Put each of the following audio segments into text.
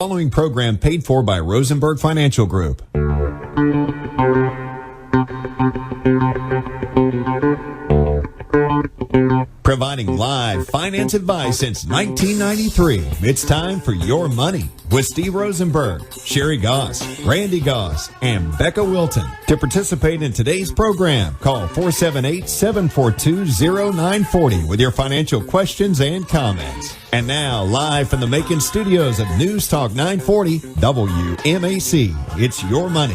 Following program paid for by Rosenberg Financial Group. Providing live finance advice since 1993. It's time for Your Money with Steve Rosenberg, Sherri Goss, Randy Goss, and Becca Wilton. To participate in today's program, call 478-742-0940 with your financial questions and comments. And now, live from the Macon studios of News Talk 940 WMAC, it's Your Money.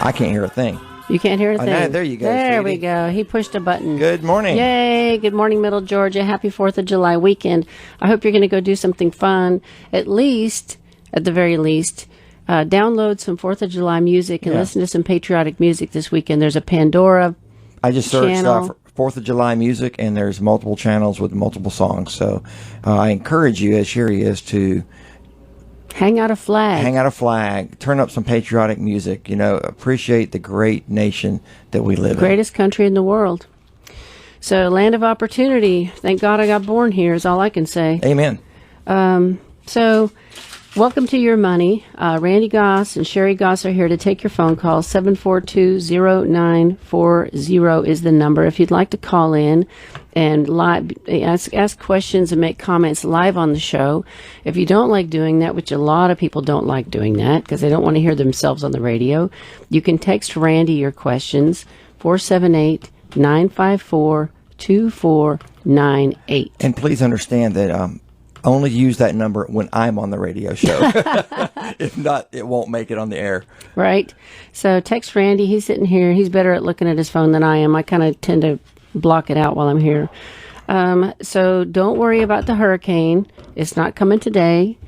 I can't hear a thing. You can't hear a thing. No, there you go. There Stevie. we go. He pushed a button. Good morning. Yay. Good morning, Middle Georgia. Happy 4th of July weekend. I hope you're going to go do something fun. At the very least, download some 4th of July music and listen to some patriotic music this weekend. There's a Pandora I just searched channel. 4th of July music, and there's multiple channels with multiple songs. So I encourage you, as Sherri is, to hang out a flag. Turn up some patriotic music. Appreciate the great nation that we live in. Greatest country in the world. So, land of opportunity. Thank God I got born here is all I can say. Amen. So, welcome to Your Money. Randy Goss and Sherri Goss are here to take your phone call. 742-0940 is the number. If you'd like to call in and ask questions and make comments live on the show. If you don't like doing that, which a lot of people don't like doing that because they don't want to hear themselves on the radio, you can text Randy your questions, 478-954-2498. And please understand that only use that number when I'm on the radio show. If not, it won't make it on the air. Right. So text Randy. He's sitting here. He's better at looking at his phone than I am. I kind of tend to block it out while I'm here. So don't worry about the hurricane. It's not coming today.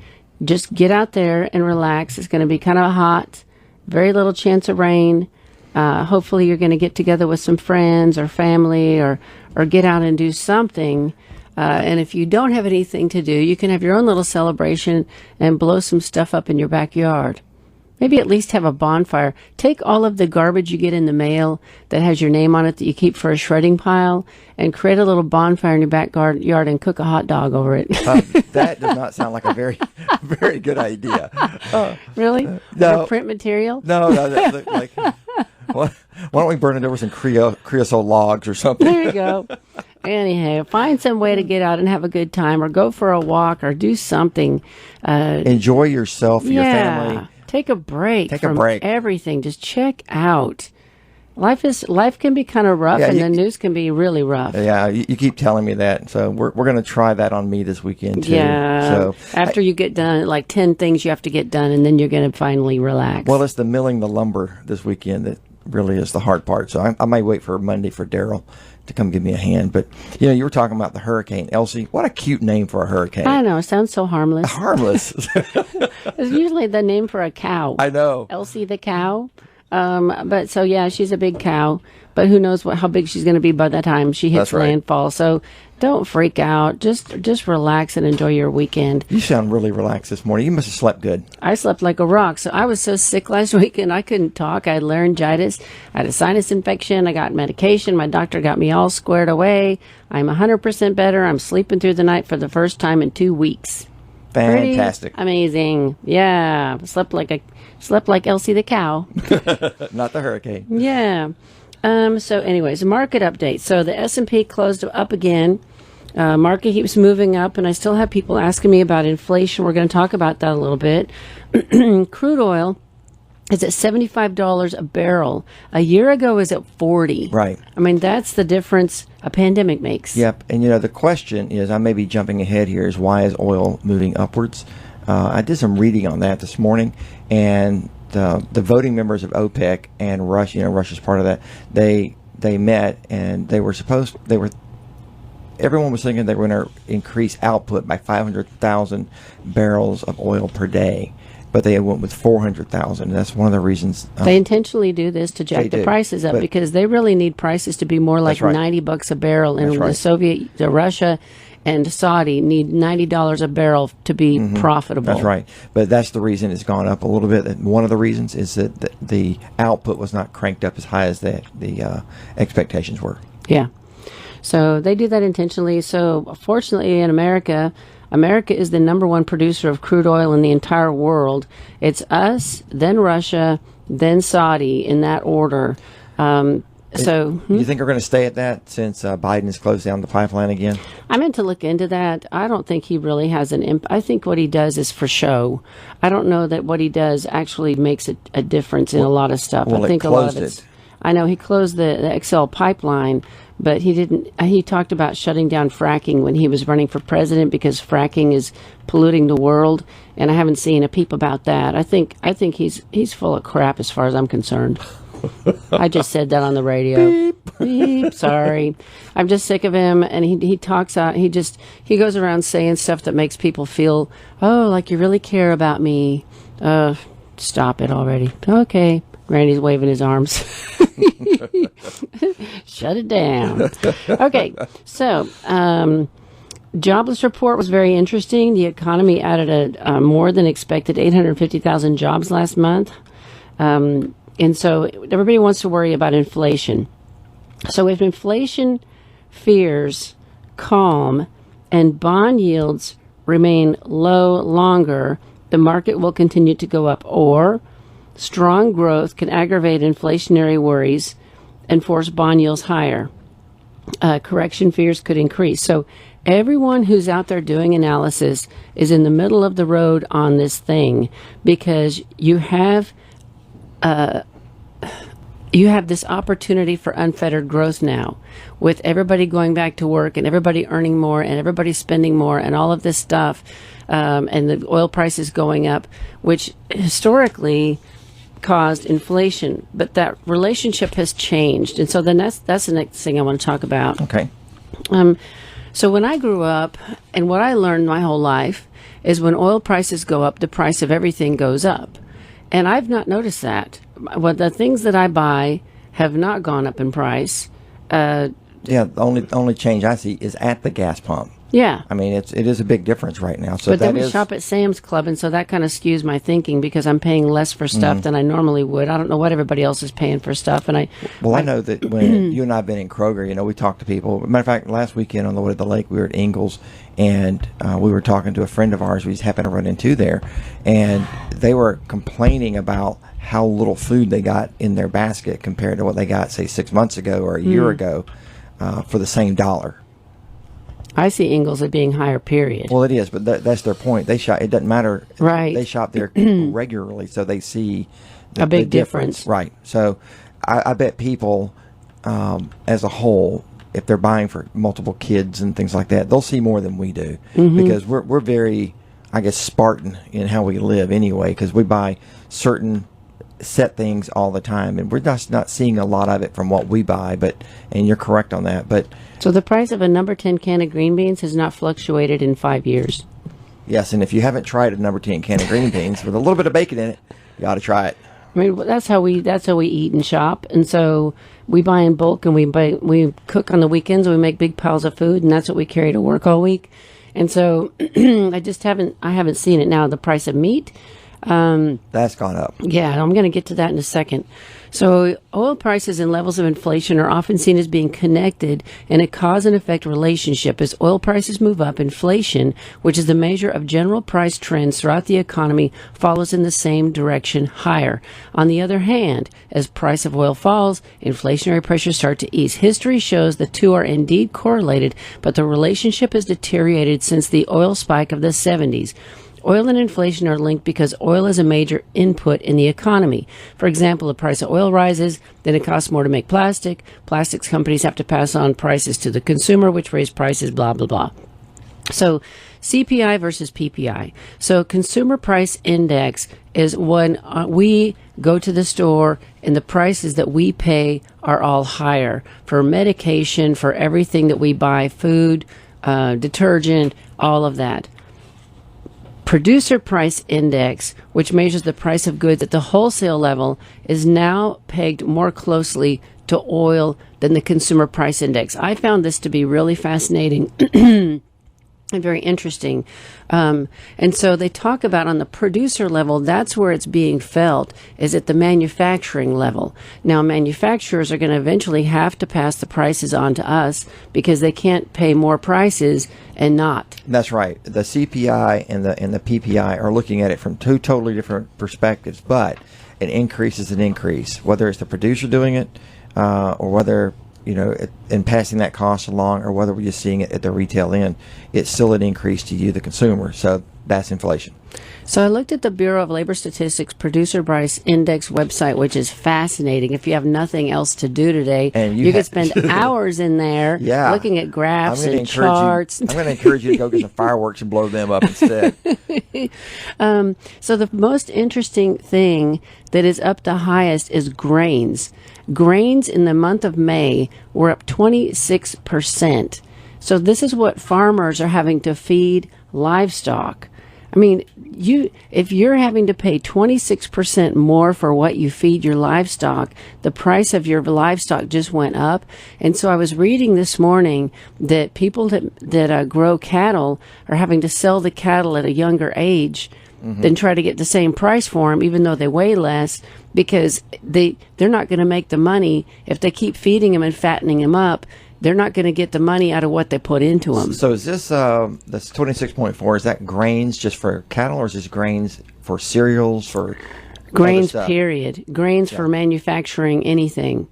Just get out there and relax. It's going to be kind of hot. Very little chance of rain. Hopefully you're going to get together with some friends or family or get out and do something. And if you don't have anything to do, you can have your own little celebration and blow some stuff up in your backyard. Maybe at least have a bonfire. Take all of the garbage you get in the mail that has your name on it that you keep for a shredding pile and create a little bonfire in your backyard and cook a hot dog over it. That does not sound like a very, very good idea. Really? No. For print material? No, like, why don't we burn it over some creosote logs or something? There you go. Anyhow, find some way to get out and have a good time or go for a walk or do something. Enjoy yourself, your family. Take a break Take from a break. everything. Just check out. Life can be kind of rough, and the news can be really rough. Yeah, you keep telling me that, so we're going to try that on me this weekend too. Yeah. So after you get done, like 10 things you have to get done, and then you're going to finally relax. Well, it's the milling the lumber this weekend that really is the hard part. So I might wait for Monday for Daryl to come give me a hand. But you were talking about the hurricane, Elsie. What a cute name for a hurricane. I know, it sounds so harmless. Harmless. It's usually the name for a cow. I know. Elsie the cow. But so yeah, she's a big cow. But who knows how big she's going to be by the time she hits landfall. So don't freak out. Just relax and enjoy your weekend. You sound really relaxed this morning. You must have slept good. I slept like a rock. So I was so sick last weekend I couldn't talk. I had laryngitis. I had a sinus infection. I got medication. My doctor got me all squared away. I'm 100% better. I'm sleeping through the night for the first time in 2 weeks. Fantastic. Pretty amazing. Yeah. Slept like Elsie the cow. Not the hurricane. Yeah. So anyways, market update. So the S&P closed up again. Market keeps moving up, and I still have people asking me about inflation. We're going to talk about that a little bit. Crude oil is at $75 a barrel. A year ago, it was at $40. Right. I mean, that's the difference a pandemic makes. Yep. And the question is, I may be jumping ahead here, is why is oil moving upwards? I did some reading on that this morning, and the voting members of OPEC and Russia, Russia's part of that, they met, and everyone was thinking they were going to increase output by 500,000 barrels of oil per day, but they went with 400,000. That's one of the reasons. They intentionally do this to jack the prices up because they really need prices to be more like $90 a barrel, and the Russia and Saudi need $90 a barrel to be profitable. That's right. But that's the reason it's gone up a little bit. And one of the reasons is that the output was not cranked up as high as the expectations were. Yeah. So they do that intentionally. So fortunately in America, America is the number one producer of crude oil in the entire world. It's us, then Russia, then Saudi, in that order. You think we're going to stay at that since Biden has closed down the pipeline again? I meant to look into that. I don't think he really has an impact. I think what he does is for show. I don't know that what he does actually makes a difference in a lot of stuff. Well, I think it a lot of closed it. I know he closed the XL pipeline, but he didn't. He talked about shutting down fracking when he was running for president because fracking is polluting the world, and I haven't seen a peep about that. I think he's full of crap as far as I'm concerned. I just said that on the radio. Beep. Beep. Sorry. I'm just sick of him. And he talks out. He goes around saying stuff that makes people feel, oh, like you really care about me. Stop it already. Okay. Randy's waving his arms. Shut it down. Okay. So, jobless report was very interesting. The economy added a more than expected 850,000 jobs last month. And so everybody wants to worry about inflation. So if inflation fears calm and bond yields remain low longer, the market will continue to go up. Or strong growth can aggravate inflationary worries and force bond yields higher. Correction fears could increase. So everyone who's out there doing analysis is in the middle of the road on this thing because you have this opportunity for unfettered growth now with everybody going back to work and everybody earning more and everybody spending more and all of this stuff and the oil prices going up, which historically caused inflation. But that relationship has changed. And so then that's the next thing I want to talk about. Okay. So when I grew up and what I learned my whole life is when oil prices go up, the price of everything goes up. And I've not noticed that. Well, the things that I buy have not gone up in price. The only change I see is at the gas pump. Yeah. I mean, it is a big difference right now. So but then we shop at Sam's Club, and so that kind of skews my thinking because I'm paying less for stuff than I normally would. I don't know what everybody else is paying for stuff, and I know that when you and I have been in Kroger, we talk to people. Matter of fact, last weekend on the way to the lake, we were at Ingalls, and we were talking to a friend of ours we just happened to run into there, and they were complaining about how little food they got in their basket compared to what they got, say, 6 months ago or a year ago for the same dollar. I see Ingalls as being higher, period. Well, it is, but that's their point. They shop. It doesn't matter. Right. They shop there regularly, so they see a big difference. Right. So I bet people, as a whole, if they're buying for multiple kids and things like that, they'll see more than we do because we're very, I guess, Spartan in how we live anyway because we buy certain set things all the time, and we're just not seeing a lot of it from what we buy. And you're correct on that. But so the price of a number 10 can of green beans has not fluctuated in 5 years. Yes, and if you haven't tried a number 10 can of green beans with a little bit of bacon in it, you ought to try it. I mean, that's how we eat and shop, and so we buy in bulk, and we cook on the weekends, and we make big piles of food, and that's what we carry to work all week. And so I haven't seen it now. The price of meat. That's gone up. Yeah, I'm going to get to that in a second. So oil prices and levels of inflation are often seen as being connected in a cause and effect relationship. As oil prices move up, inflation, which is the measure of general price trends throughout the economy, follows in the same direction, higher. On the other hand, as price of oil falls, inflationary pressures start to ease. History shows the two are indeed correlated, but the relationship has deteriorated since the oil spike of the 70s. Oil and inflation are linked because oil is a major input in the economy. For example, the price of oil rises, then it costs more to make plastic. Plastics companies have to pass on prices to the consumer, which raise prices, blah, blah, blah. So CPI versus PPI. So consumer price index is when we go to the store and the prices that we pay are all higher for medication, for everything that we buy, food, detergent, all of that. Producer price index, which measures the price of goods at the wholesale level, is now pegged more closely to oil than the consumer price index. I found this to be really fascinating and very interesting. And so they talk about on the producer level, that's where it's being felt, is at the manufacturing level. Now, manufacturers are going to eventually have to pass the prices on to us because they can't pay more prices and not. That's right. The CPI and the PPI are looking at it from two totally different perspectives, but an increase is an increase, whether it's the producer doing it or whether in passing that cost along, or whether we're just seeing it at the retail end, it's still an increase to you, the consumer. So that's inflation. So I looked at the Bureau of Labor Statistics Producer Price Index website, which is fascinating. If you have nothing else to do today, and you could spend hours in there looking at graphs and charts. I'm going to encourage you to go get some fireworks and blow them up instead. So the most interesting thing that is up the highest is grains. Grains in the month of May were up 26%. So this is what farmers are having to feed livestock. I mean, if you're having to pay 26% more for what you feed your livestock, the price of your livestock just went up. And so I was reading this morning that people that grow cattle are having to sell the cattle at a younger age than try to get the same price for them, even though they weigh less, because they're not going to make the money if they keep feeding them and fattening them up. They're not going to get the money out of what they put into them. So is this that's 26.4? Is that grains just for cattle, or is this grains for cereals, for grains? Period. Grains for manufacturing anything.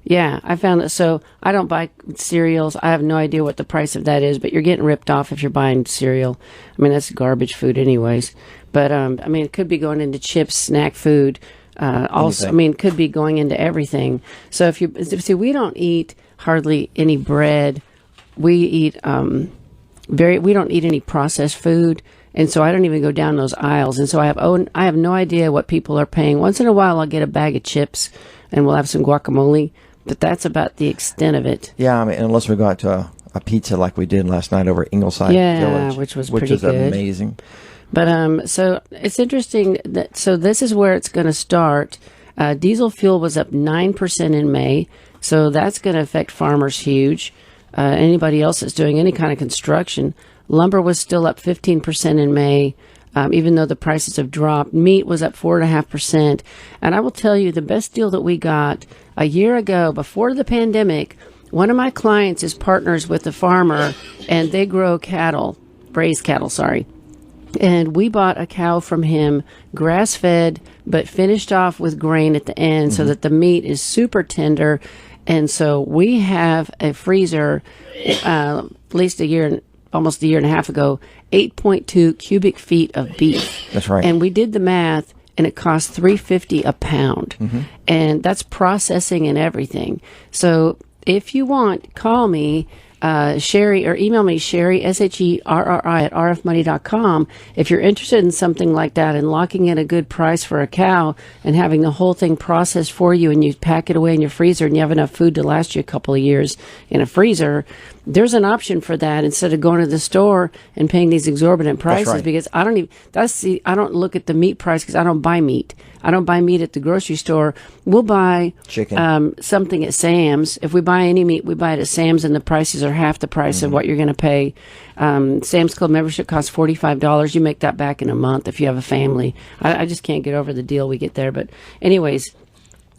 Yeah, I found it. So I don't buy cereals. I have no idea what the price of that is, but you're getting ripped off if you're buying cereal. I mean, that's garbage food anyways. But, I mean, it could be going into chips, snack food. Also, I mean, it could be going into everything. So if you see, we don't eat hardly any bread. We eat, we don't eat any processed food. And so I don't even go down those aisles. And so I have no idea what people are paying. Once in a while, I'll get a bag of chips and we'll have some guacamole. But that's about the extent of it. Yeah, I mean, unless we go out to a pizza like we did last night over at Ingleside Village. Which was pretty good. Amazing. But so it's interesting that this is where it's going to start. Diesel fuel was up 9% in May, so that's going to affect farmers huge. Anybody else that's doing any kind of construction. Lumber was still up 15% in May. Even though the prices have dropped. Meat was up 4.5%. And I will tell you, the best deal that we got a year ago, before the pandemic, one of my clients is partners with a farmer, and they grow cattle, raise cattle, sorry. And we bought a cow from him, grass-fed, but finished off with grain at the end so that the meat is super tender. And so we have a freezer, at least almost a year and a half ago, 8.2 cubic feet of beef. That's right. And we did the math, and it cost $3.50 a pound. And that's processing and everything. So if you want, call me, Sherri, or email me, Sherri, Sherri, at rfmoney.com. If you're interested in something like that and locking in a good price for a cow and having the whole thing processed for you, and you pack it away in your freezer and you have enough food to last you a couple of years in a freezer, there's an option for that instead of going to the store and paying these exorbitant prices. That's right. Because I don't look at the meat price because I don't buy meat. I don't buy meat at the grocery store. We'll buy chicken, something at Sam's. If we buy any meat, we buy it at Sam's, and the prices are half the price of what you're going to pay. Sam's Club membership costs $45. You make that back in a month if you have a family. I just can't get over the deal we get there. But anyways,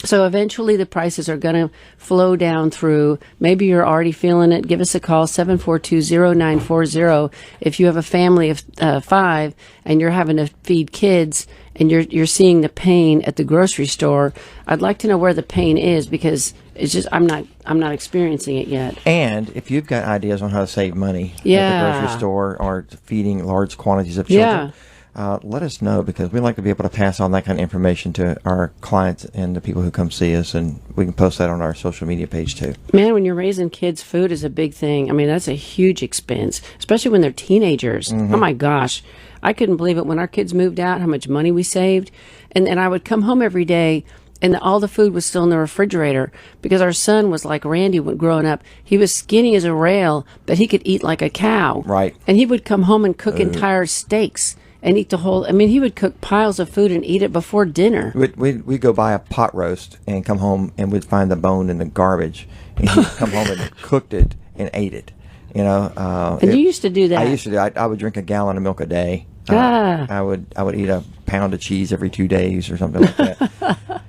so eventually the prices are going to flow down through. Maybe you're already feeling it. Give us a call, 742-0940. If you have a family of 5 and you're having to feed kids and you're seeing the pain at the grocery store, I'd like to know where the pain is, because it's just I'm not experiencing it yet. And if you've got ideas on how to save money at the grocery store or feeding large quantities of children, let us know, because we like to be able to pass on that kind of information to our clients and the people who come see us, and we can post that on our social media page too. Man, when you're raising kids, food is a big thing. I mean, that's a huge expense, especially when they're teenagers. Oh my gosh. I couldn't believe it when our kids moved out, how much money we saved. And I would come home every day and all the food was still in the refrigerator, because our son was like Randy when growing up. He was skinny as a rail, but he could eat like a cow. Right. And he would come home and cook entire steaks and eat the whole. I mean, he would cook piles of food and eat it before dinner. We'd go buy a pot roast and come home and we'd find the bone in the garbage. And he'd come home and cooked it and ate it. You know, and you used to do that. I used to do. I would drink a gallon of milk a day. I would eat a pound of cheese every 2 days or something like that.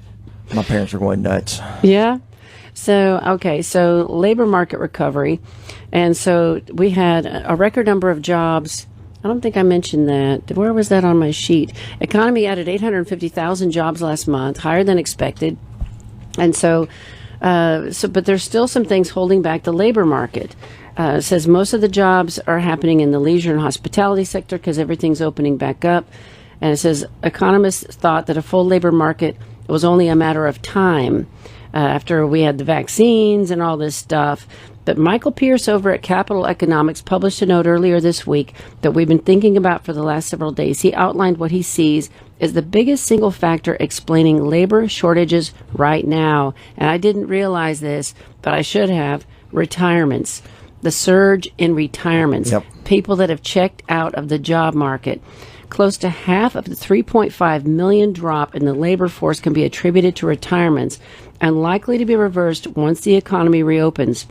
My parents were going nuts. Yeah. So, okay. So labor market recovery. And so we had a record number of jobs. I don't think I mentioned that. Where was that on my sheet? Economy added 850,000 jobs last month, higher than expected. And so, but there's still some things holding back the labor market. It says most of the jobs are happening in the leisure and hospitality sector because everything's opening back up. And it says economists thought that a full labor market was only a matter of time after we had the vaccines and all this stuff. But Michael Pierce over at Capital Economics published a note earlier this week that we've been thinking about for the last several days. He outlined what he sees as the biggest single factor explaining labor shortages right now. And I didn't realize this, but I should have. Retirements. The surge in retirements. Yep. People that have checked out of the job market. Close to half of the 3.5 million drop in the labor force can be attributed to retirements and likely to be reversed once the economy reopens.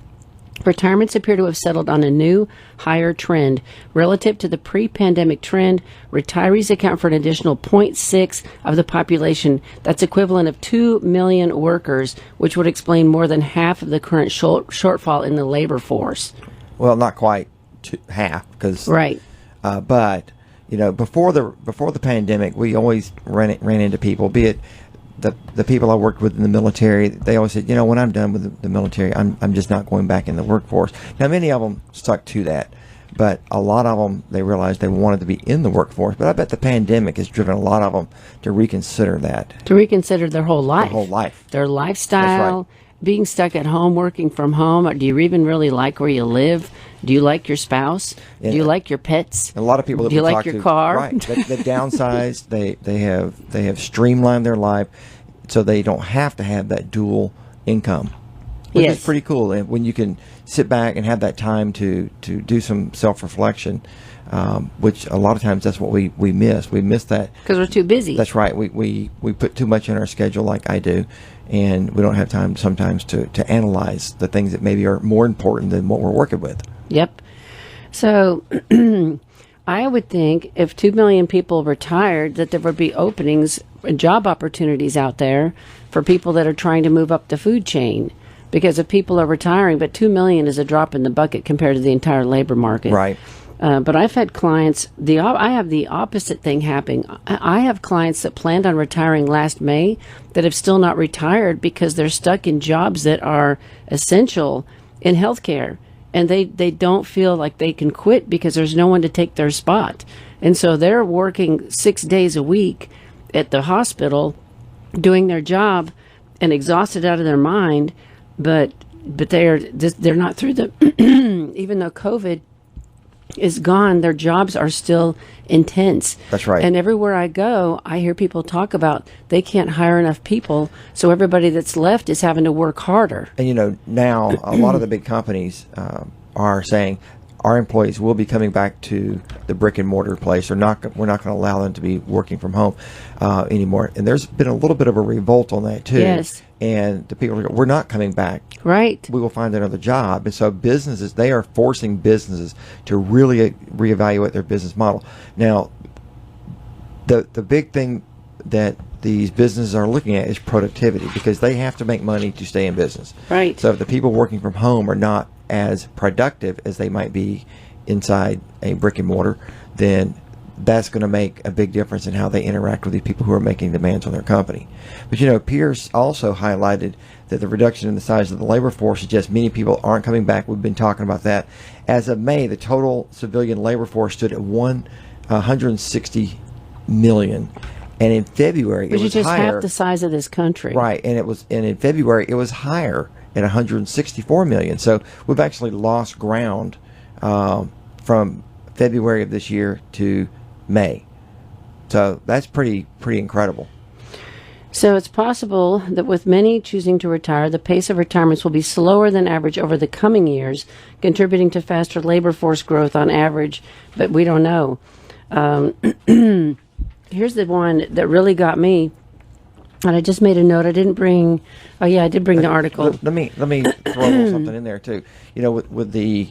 Retirements appear to have settled on a new, higher trend. Relative to the pre-pandemic trend, retirees account for an additional 0.6 of the population. That's equivalent of 2 million workers, which would explain more than half of the current shortfall in the labor force. Well, not quite half, because right. But you know, before the pandemic, we always ran into people, be it the people I worked with in the military. They always said, you know, when I'm done with the military, I'm just not going back in the workforce. Now, many of them stuck to that, but a lot of them, they realized they wanted to be in the workforce. But I bet the pandemic has driven a lot of them to reconsider that. To reconsider their whole life. Their whole life. Their lifestyle. That's right. Being stuck at home, working from home. Or do you even really like where you live? Do you like your spouse? Yeah. Do you like your pets? A lot of people that do you we like talk your to, car? right? They downsized. They have streamlined their life, so they don't have to have that dual income, which Yes. is pretty cool. And when you can sit back and have that time to do some self-reflection, which a lot of times that's what we miss. We miss that Because we're too busy. That's right. We put too much in our schedule, like I do, and we don't have time sometimes to analyze the things that maybe are more important than what we're working with. Yep. So I would think if 2 million people retired, that there would be openings and job opportunities out there for people that are trying to move up the food chain. Because if people are retiring, but 2 million is a drop in the bucket compared to the entire labor market. Right. But I've had clients, I have the opposite thing happening. I have clients that planned on retiring last May that have still not retired because they're stuck in jobs that are essential in healthcare. And they don't feel like they can quit because there's no one to take their spot. And so they're working 6 days a week at the hospital doing their job and exhausted out of their mind. But they're not through the, even though COVID is gone, their jobs are still intense. That's right. And everywhere I go, I hear people talk about they can't hire enough people, so everybody that's left is having to work harder. And you know, now a lot of the big companies are saying our employees will be coming back to the brick and mortar place. We're not going to allow them to be working from home anymore. And there's been a little bit of a revolt on that too. Yes. And the people are going, we're not coming back. Right. We will find another job. And so businesses, they are forcing businesses to really reevaluate their business model. Now, the big thing that these businesses are looking at is productivity, because they have to make money to stay in business. Right. So if the people working from home are not as productive as they might be inside a brick and mortar, then that's going to make a big difference in how they interact with the people who are making demands on their company. But you know, Pierce also highlighted that the reduction in the size of the labor force suggests many people aren't coming back. We've been talking about that. As of May, the total civilian labor force stood at 160 million. And in February, Which it was is just higher. half the size of this country. Right, and in February it was higher at 164 million. So we've actually lost ground from February of this year to May. So that's pretty incredible. So it's possible that with many choosing to retire, the pace of retirements will be slower than average over the coming years, contributing to faster labor force growth on average, but we don't know. Here's the one that really got me, and I just made a note. I didn't bring. Oh yeah, I did bring the article. Let me throw a little something in there too. You know, with the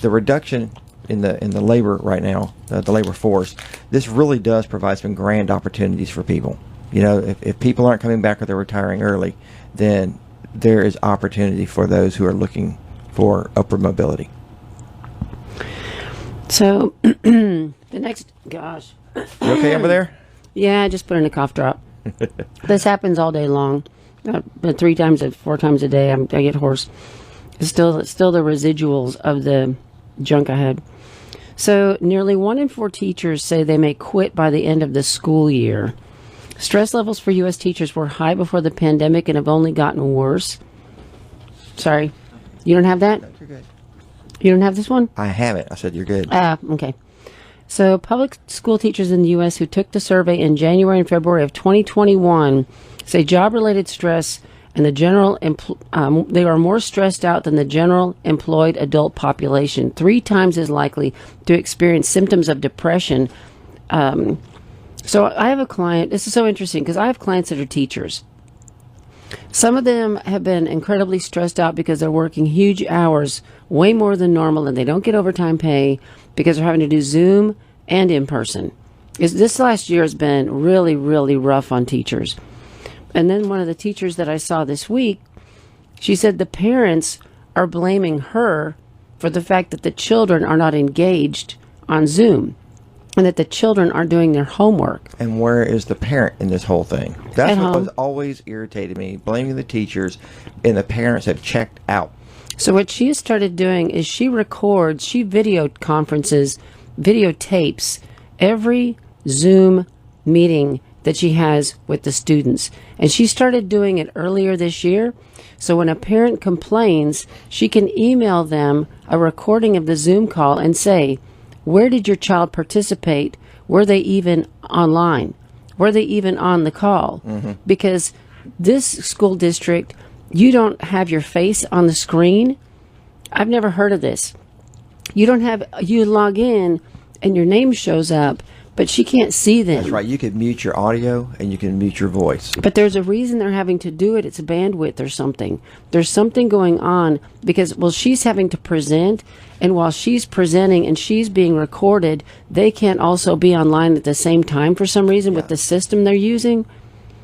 the reduction in the labor right now, the labor force, this really does provide some grand opportunities for people. You know, if people aren't coming back or they're retiring early, then there is opportunity for those who are looking for upward mobility. So the next, gosh. You okay over there? Yeah, I just put in a cough drop. This happens all day long. 4 times a day, I get hoarse. It's still the residuals of the junk I had. So nearly 1 in 4 teachers say they may quit by the end of the school year. Stress levels for U.S. teachers were high before the pandemic and have only gotten worse. Sorry, you don't have that? No, you're good. You don't have this one? I have it. I said you're good. Okay. So public school teachers in the U.S. who took the survey in January and February of 2021 say job-related stress and the general they are more stressed out than the general employed adult population, 3 times as likely to experience symptoms of depression. So I have a client. This is so interesting because I have clients that are teachers. Some of them have been incredibly stressed out because they're working huge hours, way more than normal, and they don't get overtime pay because they're having to do Zoom and in person. This last year has been really, really rough on teachers. And then one of the teachers that I saw this week, she said the parents are blaming her for the fact that the children are not engaged on Zoom and that the children aren't doing their homework. And where is the parent in this whole thing? That's At what home. was always irritated me, blaming the teachers, and the parents have checked out. So what she has started doing is she video conferences, videotapes every Zoom meeting that she has with the students. And she started doing it earlier this year. So when a parent complains, she can email them a recording of the Zoom call and say, where did your child participate? Were they even online? Were they even on the call? Mm-hmm. Because this school district, you don't have your face on the screen. I've never heard of this. You log in and your name shows up, but she can't see them. That's right. You could mute your audio and you can mute your voice. But there's a reason they're having to do it. It's bandwidth or something. There's something going on because, she's having to present, and while she's presenting and she's being recorded, they can't also be online at the same time for some reason with the system they're using.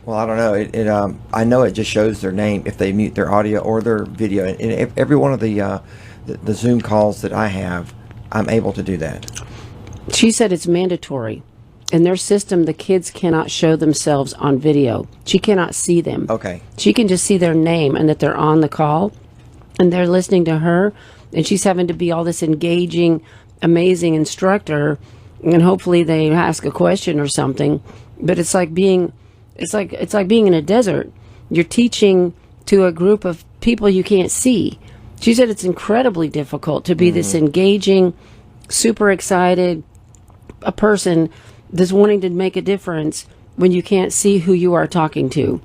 Well, I don't know. I know it just shows their name if they mute their audio or their video. And every one of the Zoom calls that I have, I'm able to do that. She said it's mandatory. In their system, the kids cannot show themselves on video. She cannot see them. Okay. She can just see their name and that they're on the call, and they're listening to her, and she's having to be all this engaging, amazing instructor, and hopefully they ask a question or something. But it's like being in a desert. You're teaching to a group of people you can't see. She said it's incredibly difficult to be this engaging, super excited, a person that's wanting to make a difference when you can't see who you are talking to.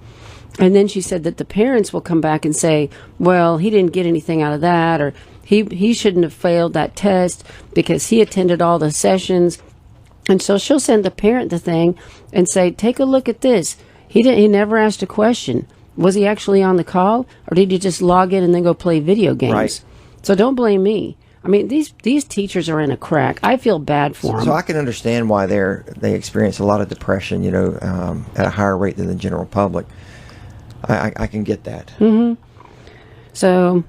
And then she said that the parents will come back and say, well, he didn't get anything out of that, or he shouldn't have failed that test because he attended all the sessions. And so she'll send the parent the thing and say, take a look at this. He never asked a question. Was he actually on the call, or did he just log in and then go play video games? Right. So don't blame me. I mean, these teachers are in a crack. I feel bad for them. So I can understand why they experience a lot of depression, at a higher rate than the general public. I can get that. Mm-hmm. So,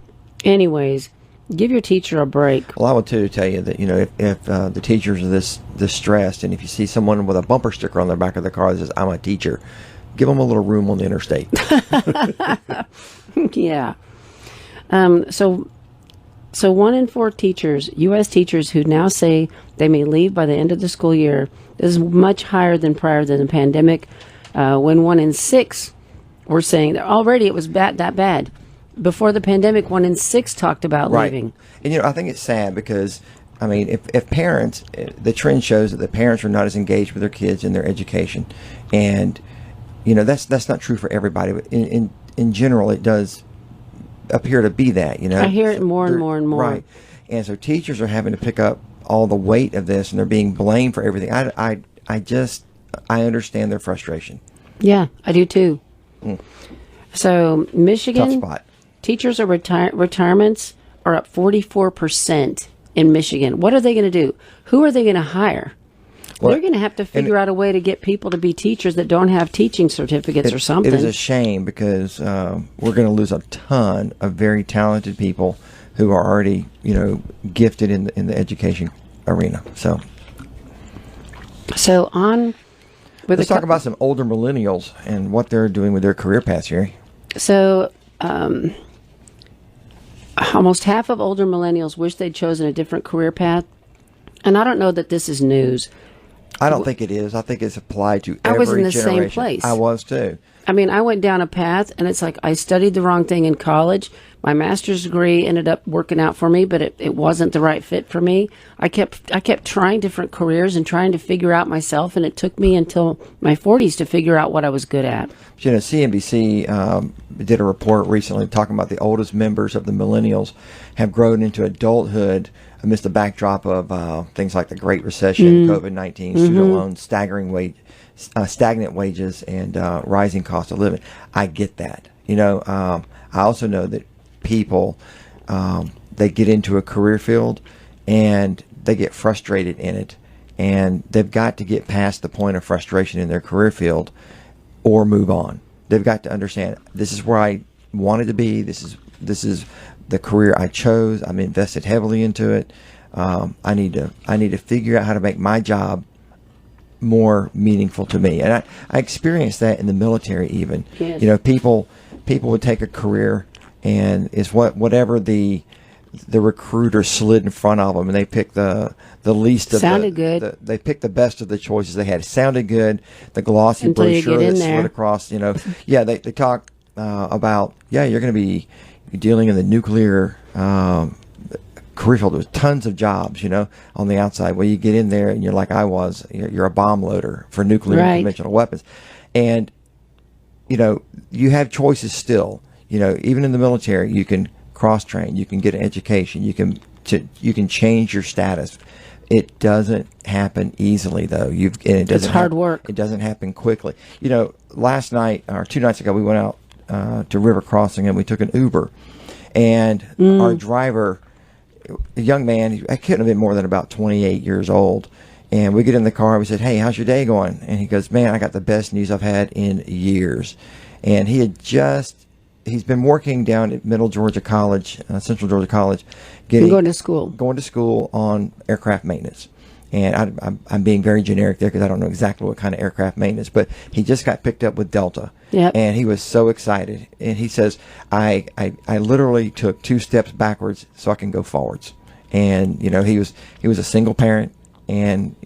anyways, give your teacher a break. Well, I would too tell you that, if the teachers are this stressed, and if you see someone with a bumper sticker on their back of the car that says, I'm a teacher, give them a little room on the interstate. Yeah. So 1 in 4 teachers, U.S. teachers who now say they may leave by the end of the school year, is much higher than prior to the pandemic, when 1 in 6 were saying that already it was that bad. Before the pandemic, 1 in 6 talked about leaving. And, I think it's sad because, if parents, the trend shows that the parents are not as engaged with their kids in their education. And, that's not true for everybody. But in general, it does appear to be that, I hear it more and more and more. Right. And so teachers are having to pick up all the weight of this, and they're being blamed for everything. I understand their frustration. Yeah, I do too. So Michigan Tough spot. teachers are retirements are up 44% in Michigan. What are they going to do? Who are they going to hire? Well, they're going to have to figure out a way to get people to be teachers that don't have teaching certificates or something. It is a shame because we're going to lose a ton of very talented people who are already, gifted in the education arena. So on with let's talk about some older millennials and what they're doing with their career paths, Sherri. So almost half of older millennials wish they'd chosen a different career path. And I don't know that this is news. I don't think it is. I think it's applied to every generation. I was in the same place. I was too. I mean, I went down a path, and it's like I studied the wrong thing in college. My master's degree ended up working out for me, but it wasn't the right fit for me. I kept trying different careers and trying to figure out myself, and it took me until my 40s to figure out what I was good at. CNBC did a report recently talking about the oldest members of the millennials have grown into adulthood amidst the backdrop of things like the Great Recession, COVID-19, student loans, stagnant wages, and rising cost of living. I get that. I also know that people, they get into a career field and they get frustrated in it, and they've got to get past the point of frustration in their career field or move on. They've got to understand, this is where I wanted to be. This is the career I chose. I'm invested heavily into it. I need to figure out how to make my job more meaningful to me. And I experienced that in the military even. Yes. People would take a career, and it's whatever the recruiter slid in front of them, and they picked the least of sounded good. They picked the best of the choices they had. It sounded good. The glossy Until brochure that there. slid across. They talk about you're going to be dealing in the nuclear career field. There's tons of jobs, on the outside. Well, you get in there and you're like I was. You're a bomb loader for nuclear and conventional weapons, and you have choices still. Even in the military, you can cross train. You can get an education. You can change your status. It doesn't happen easily, though. It's hard work. It doesn't happen quickly. Last night or 2 nights ago, we went out to River Crossing and we took an Uber, and our driver, a young man, he couldn't have been more than about 28 years old. And we get in the car. We said, "Hey, how's your day going?" And he goes, "Man, I got the best news I've had in years." And he's been working down at Central Georgia College, Going to school on aircraft maintenance. And I'm being very generic there because I don't know exactly what kind of aircraft maintenance, but he just got picked up with Delta. Yep. And he was so excited. And he says, I literally took 2 steps backwards so I can go forwards. And, he was a single parent, and,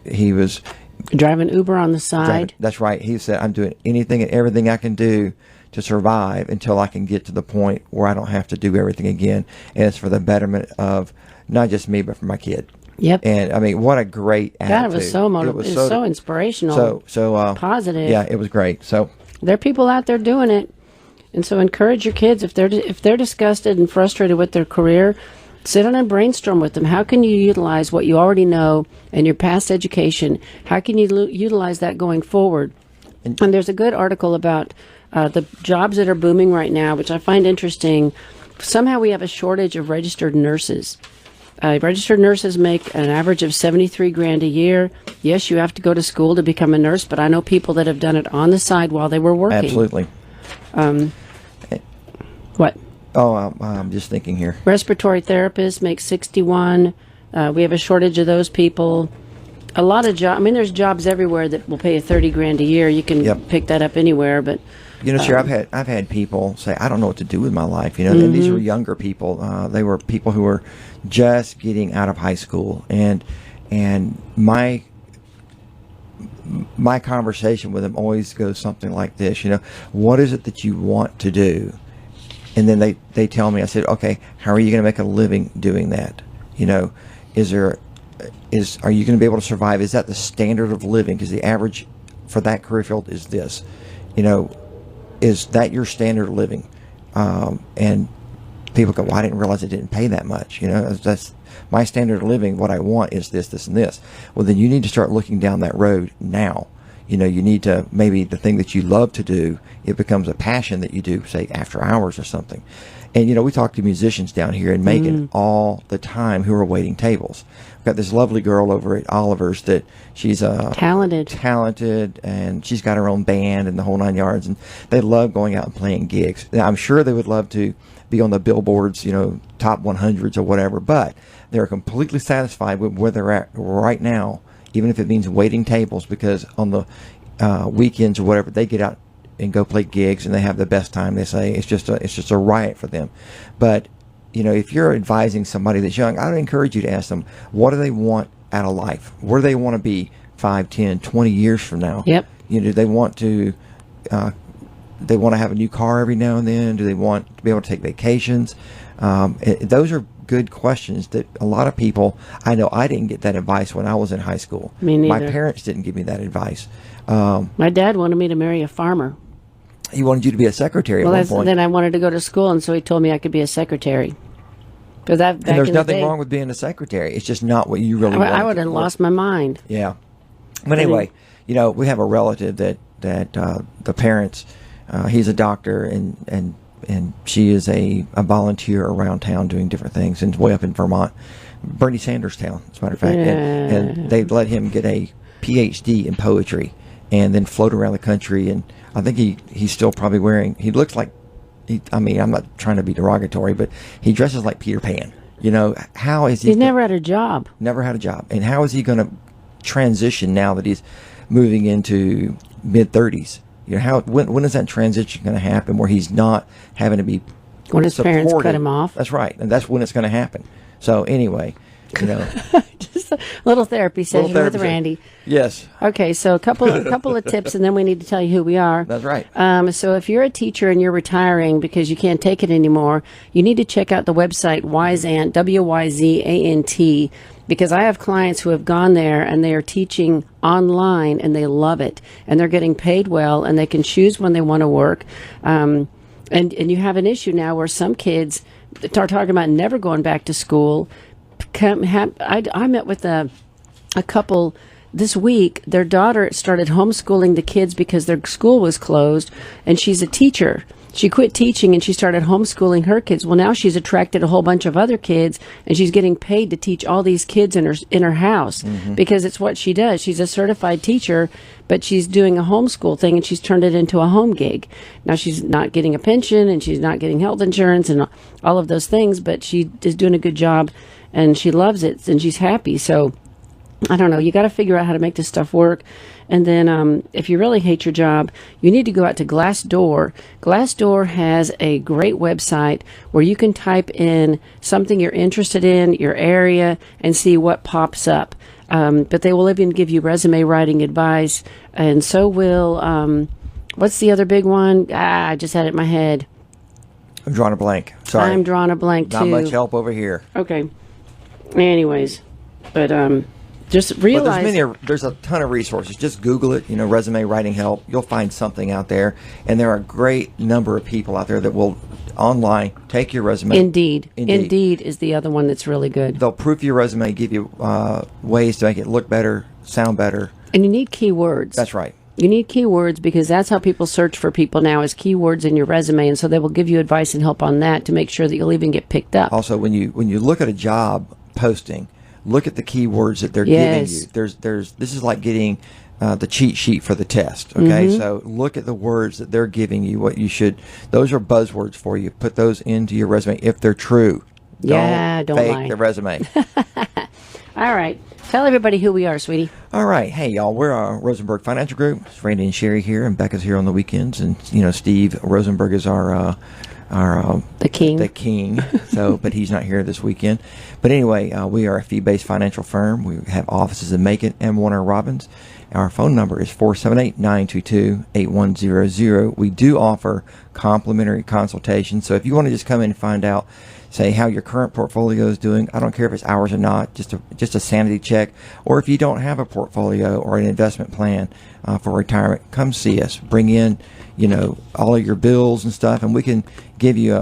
he was driving Uber on the side. That's right. He said, I'm doing anything and everything I can do to survive until I can get to the point where I don't have to do everything again. And it's for the betterment of not just me, but for my kid. Yep. And I mean, what a great attitude. God, it was so motivating. It was so inspirational. So positive. Yeah, it was great. So there are people out there doing it. And so encourage your kids, if they're disgusted and frustrated with their career, sit down and brainstorm with them. How can you utilize what you already know and your past education? How can you utilize that going forward? And there's a good article about the jobs that are booming right now, which I find interesting. Somehow we have a shortage of registered nurses. Registered nurses make an average of $73,000 a year. Yes, you have to go to school to become a nurse, but I know people that have done it on the side while they were working. Absolutely. What? Oh, I'm just thinking here. Respiratory therapists make 61. We have a shortage of those people. A lot of jobs. I mean, there's jobs everywhere that will pay $30,000 a year. You can pick that up anywhere, but. Sherri, I've had people say, I don't know what to do with my life. And these were younger people. They were people who were just getting out of high school, and my conversation with them always goes something like this. What is it that you want to do? And then they tell me. I said, okay, how are you going to make a living doing that? Are you going to be able to survive? Is that the standard of living? Because the average for that career field is this. Is that your standard of living? And people go, well, I didn't realize it didn't pay that much. That's my standard of living. What I want is this, this, and this. Well, then you need to start looking down that road now. you need to, maybe the thing that you love to do, it becomes a passion that you do, say, after hours or something. And, we talk to musicians down here in Macon all the time who are waiting tables. We've got this lovely girl over at Oliver's that she's talented, and she's got her own band and the whole 9 yards, and they love going out and playing gigs. Now, I'm sure they would love to be on the billboards, top 100s or whatever, but they're completely satisfied with where they're at right now, even if it means waiting tables, because on the weekends or whatever, they get out and go play gigs, and they have the best time. They say it's just a riot for them. But if you're advising somebody that's young, I would encourage you to ask them, what do they want out of life? Where do they want to be 5, 10, 20 years from now? Yep. Do they want to have a new car every now and then? Do they want to be able to take vacations? Those are good questions that a lot of people, I know I didn't get that advice when I was in high school. Me neither. My parents didn't give me that advice. My dad wanted me to marry a farmer. He wanted you to be a secretary at one point. Then I wanted to go to school, and so he told me I could be a secretary. And there's nothing wrong with being a secretary. It's just not what you really want. I would have lost my mind. Yeah. But anyway, we have a relative that the parents, he's a doctor, and she is a volunteer around town doing different things, and way up in Vermont, Bernie Sanders town, as a matter of fact. Yeah. And they let him get a PhD in poetry and then float around the country. And I think he's still probably wearing, he looks like, I'm not trying to be derogatory, but he dresses like Peter Pan. How is he? He's never had a job. Never had a job. And how is he going to transition now that he's moving into mid-30s? When is that transition going to happen where he's not having to be when his supported? Parents cut him off? That's right. And that's when it's going to happen. So anyway, just a little therapy session with Randy. Yes. Okay, so a couple of tips, and then we need to tell you who we are. That's right. So if you're a teacher and you're retiring because you can't take it anymore, you need to check out the website Wyzant, WYZANT, because I have clients who have gone there and they are teaching online and they love it, and they're getting paid well, and they can choose when they want to work. And you have an issue now where some kids are talking about never going back to school. I met with a couple this week. Their daughter started homeschooling the kids because their school was closed, and she's a teacher. She quit teaching and she started homeschooling her kids. Well, now she's attracted a whole bunch of other kids, and she's getting paid to teach all these kids in her house because it's what she does. She's a certified teacher, but she's doing a homeschool thing, and she's turned it into a home gig. Now she's not getting a pension, and she's not getting health insurance and all of those things, but she is doing a good job, and she loves it, and she's happy. So I don't know. You got to figure out how to make this stuff work. And then if you really hate your job, you need to go out to Glassdoor. Glassdoor has a great website where you can type in something you're interested in, your area, and see what pops up. But they will even give you resume writing advice. And so will, what's the other big one? I just had it in my head. I'm drawing a blank. Sorry. I'm drawing a blank, too. Not much help over here. Okay. Anyways, but just realize there's a ton of resources. Just Google it, resume writing help. You'll find something out there, and there are a great number of people out there that will online take your resume. Indeed is the other one that's really good. They'll proof your resume, give you ways to make it look better, sound better. And you need keywords. That's right. You need keywords because that's how people search for people now, is keywords in your resume, and so they will give you advice and help on that to make sure that you'll even get picked up. Also, when you look at a job posting, look at the keywords that they're giving you. This is like getting the cheat sheet for the test. Okay, so look at the words that they're giving you. Those are buzzwords for you. Put those into your resume if they're true. Don't fake lie. the resume. All right, tell everybody who we are, sweetie. All right, hey y'all, we're Rosenberg Financial Group. It's Randy and Sherri here, and Becca's here on the weekends, and Steve Rosenberg is our the king. The king. So, but he's not here this weekend. But anyway, we are a fee-based financial firm. We have offices in Macon and Warner Robins. Our phone number is 478-922-8100. We do offer complimentary consultations. So if you want to just come in and find out, say how your current portfolio is doing, I don't care if it's ours or not, just a sanity check. Or if you don't have a portfolio or an investment plan for retirement, come see us. Bring in all of your bills and stuff, and we can give you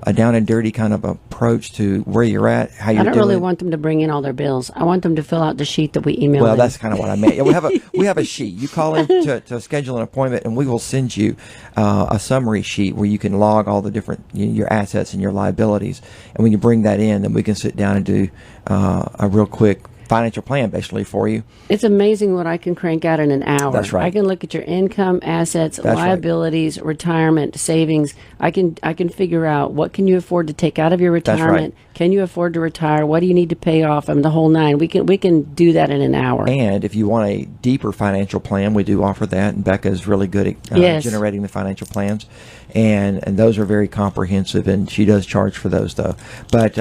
a down and dirty kind of approach to where you're at, how you're I doing. don't really want them to bring in all their bills. I want them to fill out the sheet that we email Well, them. that's kind of what I meant. Yeah, we have a sheet. You call in to schedule an appointment, and we will send you a summary sheet where you can log all the different your assets and your liabilities. And when you bring that in, then we can sit down and do a real quick financial plan basically for you. It's amazing what I can crank out in an hour. That's right. I can look at your income, assets, That's liabilities, retirement, savings. I can figure out what can you afford to take out of your That's retirement. right. Can you afford to retire? What do you need to pay off? The whole nine. We can do that in an hour. And if you want a deeper financial plan, we do offer that. And Becca is really good at Yes. generating the financial plans, and those are very comprehensive. And she does charge for those though. But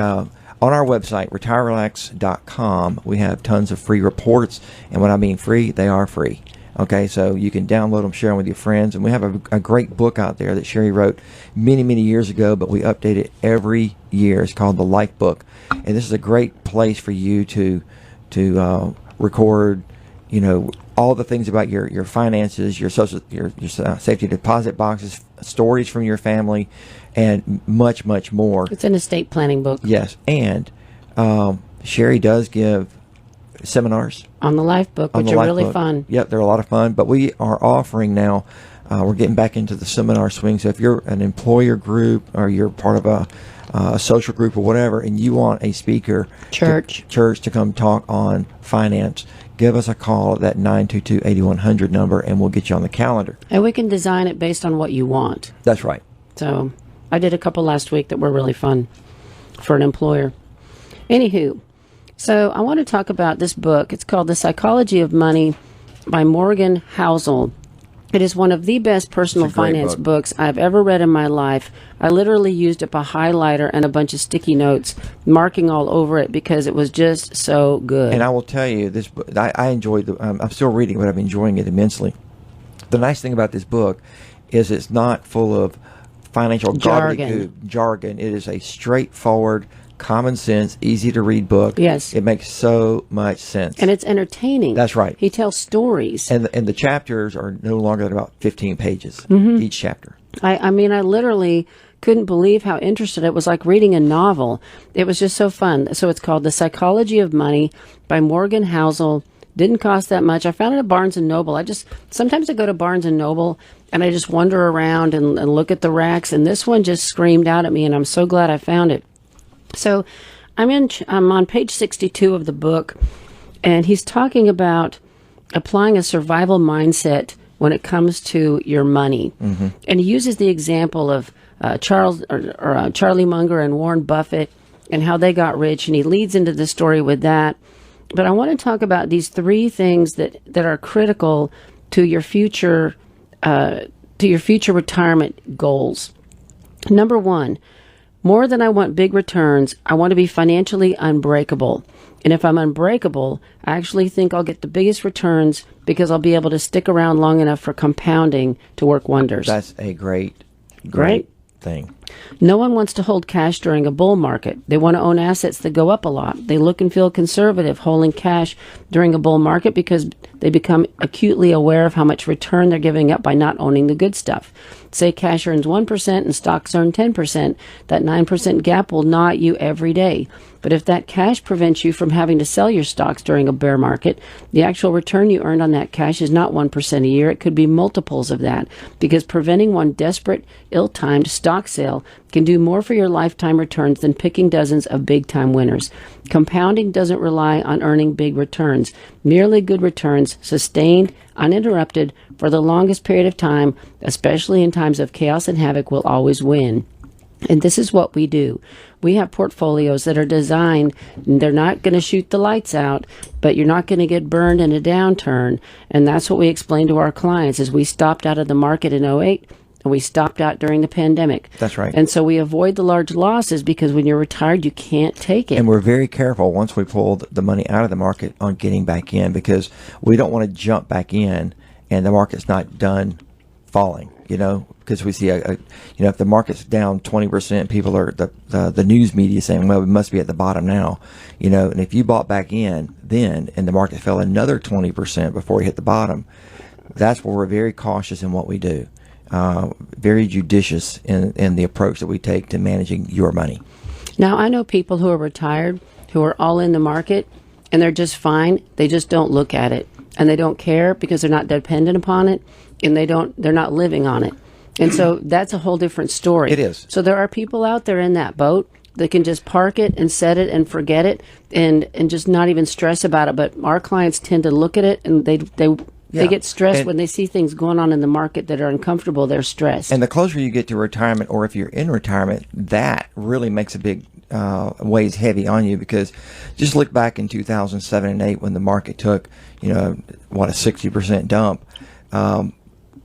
on our website, retirerelax.com, we have tons of free reports. And when I mean free, they are free. Okay, so you can download them, share them with your friends. And we have a great book out there that Sherri wrote many, many years ago, but we update it every year. It's called the Life Book. And this is a great place for you to record, all the things about your finances, your safety deposit boxes, stories from your family, and much, much more. It's an estate planning book. Yes, and Sherri does give seminars On the Life Book, on which the are Life really Book. fun. Yep, they're a lot of fun. But we are offering now, we're getting back into the seminar swing. So if you're an employer group or you're part of a social group or whatever, and you want a speaker, Church to come talk on finance, give us a call at that 922-8100 number, and we'll get you on the calendar. And we can design it based on what you want. That's right. So I did a couple last week that were really fun for an employer. Anywho, so I want to talk about this book. It's called The Psychology of Money by Morgan Housel. It is one of the best personal It's a great finance book. books I've ever read in my life. I literally used up a highlighter and a bunch of sticky notes, marking all over it because it was just so good. And I will tell you, this book, I enjoyed I'm still reading, but I'm enjoying it immensely. The nice thing about this book is it's not full of financial jargon. It is a straightforward, common sense, easy to read book. Yes. It makes so much sense. And it's entertaining. That's right. He tells stories. And the chapters are no longer than about 15 pages, Mm-hmm. each chapter. I mean, I literally couldn't believe how interested it was, like reading a novel. It was just so fun. So it's called The Psychology of Money by Morgan Housel. Didn't cost that much. I found it at Barnes & Noble. Sometimes I go to Barnes & Noble and I just wander around and look at the racks, and this one just screamed out at me, and I'm so glad I found it. So I'm on page 62 of the book, and he's talking about applying a survival mindset when it comes to your money. Mm-hmm. And he uses the example of Charlie Munger and Warren Buffett and how they got rich, and he leads into the story with that. But I want to talk about these three things that are critical to your future retirement goals. Number one, more than I want big returns, I want to be financially unbreakable. And if I'm unbreakable, I actually think I'll get the biggest returns because I'll be able to stick around long enough for compounding to work wonders. That's a great thing. No one wants to hold cash during a bull market. They want to own assets that go up a lot. They look and feel conservative holding cash during a bull market because they become acutely aware of how much return they're giving up by not owning the good stuff. Say cash earns 1% and stocks earn 10%. That 9% gap will gnaw at you every day. But if that cash prevents you from having to sell your stocks during a bear market, the actual return you earned on that cash is not 1% a year. It could be multiples of that, because preventing one desperate, ill-timed stock sale can do more for your lifetime returns than picking dozens of big-time winners. Compounding doesn't rely on earning big returns. Merely good returns, sustained, uninterrupted, for the longest period of time, especially in times of chaos and havoc, will always win. And this is what we do. We have portfolios that are designed, and they're not going to shoot the lights out, but you're not going to get burned in a downturn. And that's what we explain to our clients as we stopped out of the market in 2008, and we stopped out during the pandemic. That's right. And so we avoid the large losses because when you're retired, you can't take it. And we're very careful once we pull the money out of the market on getting back in, because we don't want to jump back in and the market's not done falling, because we see if the market's down 20%, people are the news media saying, well, we must be at the bottom now, and if you bought back in then and the market fell another 20% before you hit the bottom, that's where we're very cautious in what we do. very judicious in the approach that we take to managing your money. Now, I know people who are retired who are all in the market and they're just fine. They just don't look at it and they don't care because they're not dependent upon it and they're not living on it. And so that's a whole different story. It is. So there are people out there in that boat that can just park it and set it and forget it and just not even stress about it. But our clients tend to look at it and they get stressed when they see things going on in the market that are uncomfortable. They're stressed. And the closer you get to retirement, or if you're in retirement, that really makes a big weighs heavy on you, because just look back in 2007 and 8 when the market took, a 60% dump.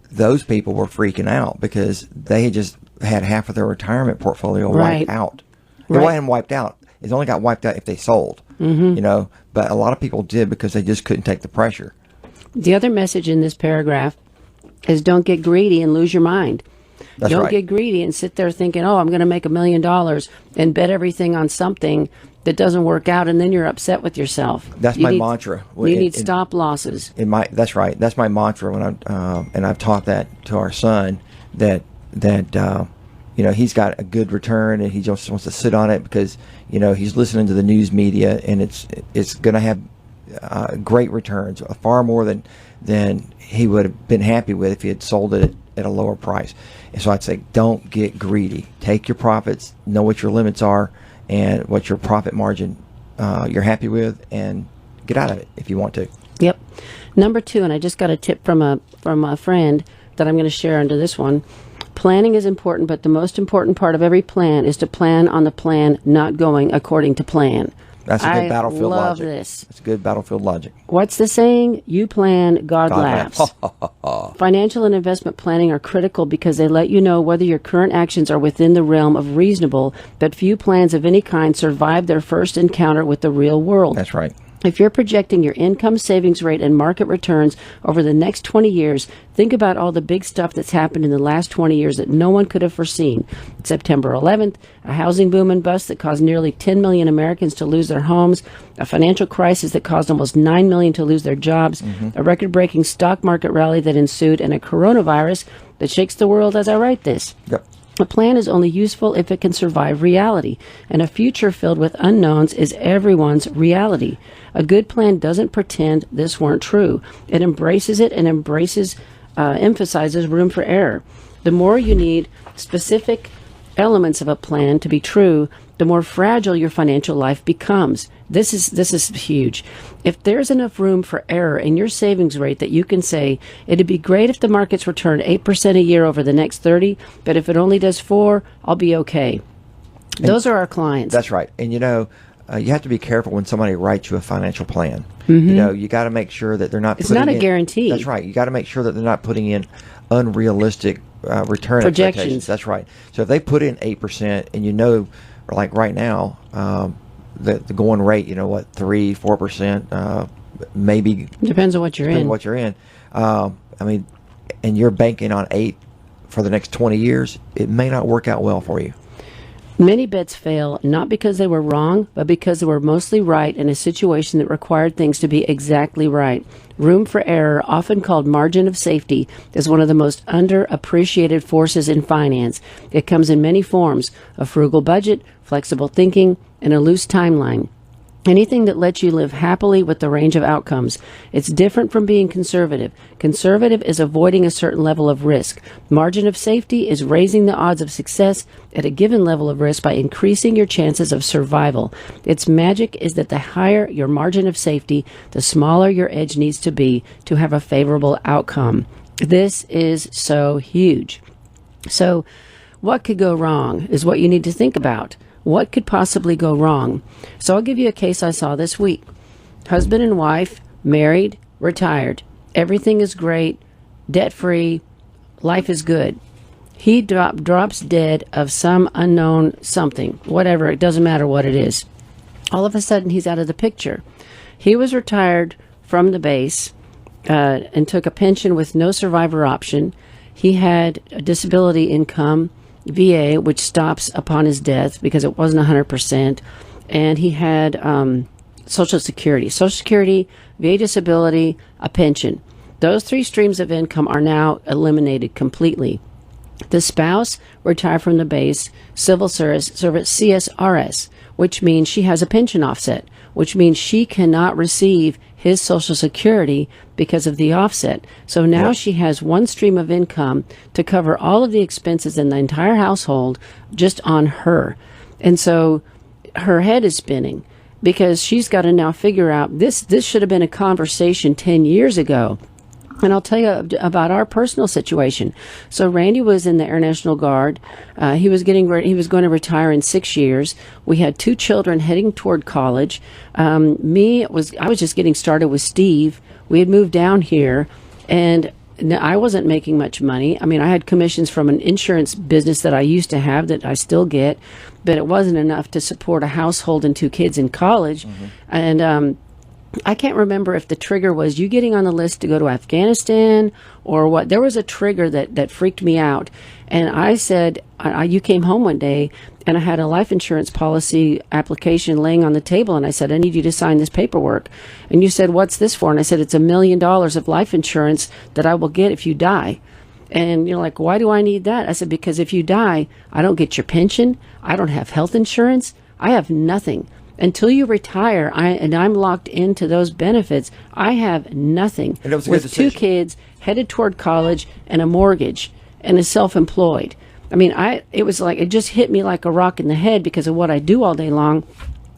Those people were freaking out because they had just had half of their retirement portfolio wiped out. It wasn't wiped out. It only got wiped out if they sold, but a lot of people did because they just couldn't take the pressure. The other message in this paragraph is don't get greedy and lose your mind. Don't get greedy and sit there thinking, oh, I'm going to make $1 million and bet everything on something that doesn't work out, and then you're upset with yourself. That's my mantra. You need stop losses. That's right. That's my mantra when and I've taught that to our son that he's got a good return and he just wants to sit on it because he's listening to the news media and it's going to have great returns, far more than he would have been happy with if he had sold it at a lower price. And so I'd say, don't get greedy. Take your profits, know what your limits are and what your profit margin you're happy with, and get out of it if you want to. Yep. Number 2, and I just got a tip from a friend that I'm going to share under this one. Planning is important, but the most important part of every plan is to plan on the plan not going according to plan. That's a good battlefield logic. I love this. That's good battlefield logic. What's the saying? You plan, God laughs. Financial and investment planning are critical because they let you know whether your current actions are within the realm of reasonable, but few plans of any kind survive their first encounter with the real world. That's right. If you're projecting your income, savings rate, and market returns over the next 20 years, think about all the big stuff that's happened in the last 20 years that no one could have foreseen. September 11th, a housing boom and bust that caused nearly 10 million Americans to lose their homes, a financial crisis that caused almost 9 million to lose their jobs, a record-breaking stock market rally that ensued, and a coronavirus that shakes the world as I write this. Yep. A plan is only useful if it can survive reality, and a future filled with unknowns is everyone's reality. A good plan doesn't pretend this weren't true. It embraces it and emphasizes room for error. The more you need specific elements of a plan to be true, the more fragile your financial life becomes. This is huge. If there's enough room for error in your savings rate that you can say, it'd be great if the markets return 8% a year over the next 30, but if it only does 4, I'll be okay. Those are our clients. That's right. And you have to be careful when somebody writes you a financial plan. You got to make sure that they're not It's not a guarantee. That's right. You got to make sure that they're not putting in unrealistic return projections. Expectations. That's right. So if they put in 8% and like right now, the going rate, 3-4%, maybe depends on what you're in. What you're in, and you're banking on 8 for the next 20 years, it may not work out well for you. Many bets fail not because they were wrong, but because they were mostly right in a situation that required things to be exactly right. Room for error, often called margin of safety, is one of the most underappreciated forces in finance. It comes in many forms: a frugal budget, flexible thinking, and a loose timeline. Anything that lets you live happily with the range of outcomes. It's different from being conservative. Conservative is avoiding a certain level of risk. Margin of safety is raising the odds of success at a given level of risk by increasing your chances of survival. Its magic is that the higher your margin of safety, the smaller your edge needs to be to have a favorable outcome. This is so huge. So, what could go wrong is what you need to think about. What could possibly go wrong? So I'll give you a case I saw this week. Husband and wife, married, retired. Everything is great, debt-free, life is good. He drops dead of some unknown something, whatever, it doesn't matter what it is. All of a sudden, he's out of the picture. He was retired from the base and took a pension with no survivor option. He had a disability income, VA, which stops upon his death because it wasn't 100%, and he had Social Security, VA disability, a pension. Those 3 streams of income are now eliminated completely. The spouse retired from the base civil service CSRS, which means she has a pension offset, which means she cannot receive his Social Security because of the offset. So now she has one stream of income to cover all of the expenses in the entire household just on her. And so her head is spinning because she's got to now figure out this should have been a conversation 10 years ago. And I'll tell you about our personal situation. So Randy was in the Air National Guard. He was going to retire in 6 years. We had 2 children heading toward college. I was just getting started with Steve. We had moved down here, and I wasn't making much money. I mean, I had commissions from an insurance business that I used to have that I still get, but it wasn't enough to support a household and 2 kids in college. And I can't remember if the trigger was you getting on the list to go to Afghanistan or what. There was a trigger that freaked me out. And I said, you came home one day and I had a life insurance policy application laying on the table. And I said, I need you to sign this paperwork. And you said, what's this for? And I said, it's $1 million of life insurance that I will get if you die. And you're like, why do I need that? I said, because if you die, I don't get your pension. I don't have health insurance. I have nothing. Until you retire, I'm locked into those benefits, I have nothing. And it was a with good 2 decision. kids headed toward college and a mortgage and is self-employed. I mean, it was like it just hit me like a rock in the head because of what I do all day long.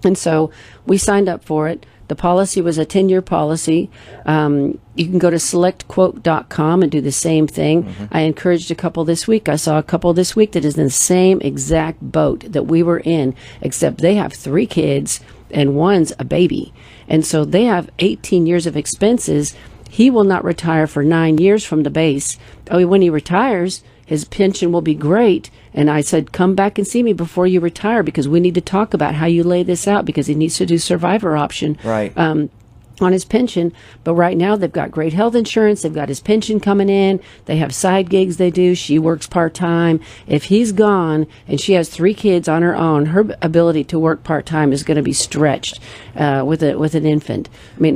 And so we signed up for it. The policy was a 10-year policy. You can go to selectquote.com and do the same thing. I encouraged a couple this week. I saw a couple this week that is in the same exact boat that we were in, except they have 3 kids and one's a baby. And so they have 18 years of expenses. He will not retire for 9 years from the base. When he retires, his pension will be great. And I said, come back and see me before you retire because we need to talk about how you lay this out because he needs to do survivor option. Right. On his pension. But right now they've got great health insurance. They've got his pension coming in. They have side gigs they do. She works part-time. If he's gone and she has 3 kids on her own, her ability to work part-time is going to be stretched with an infant. I mean,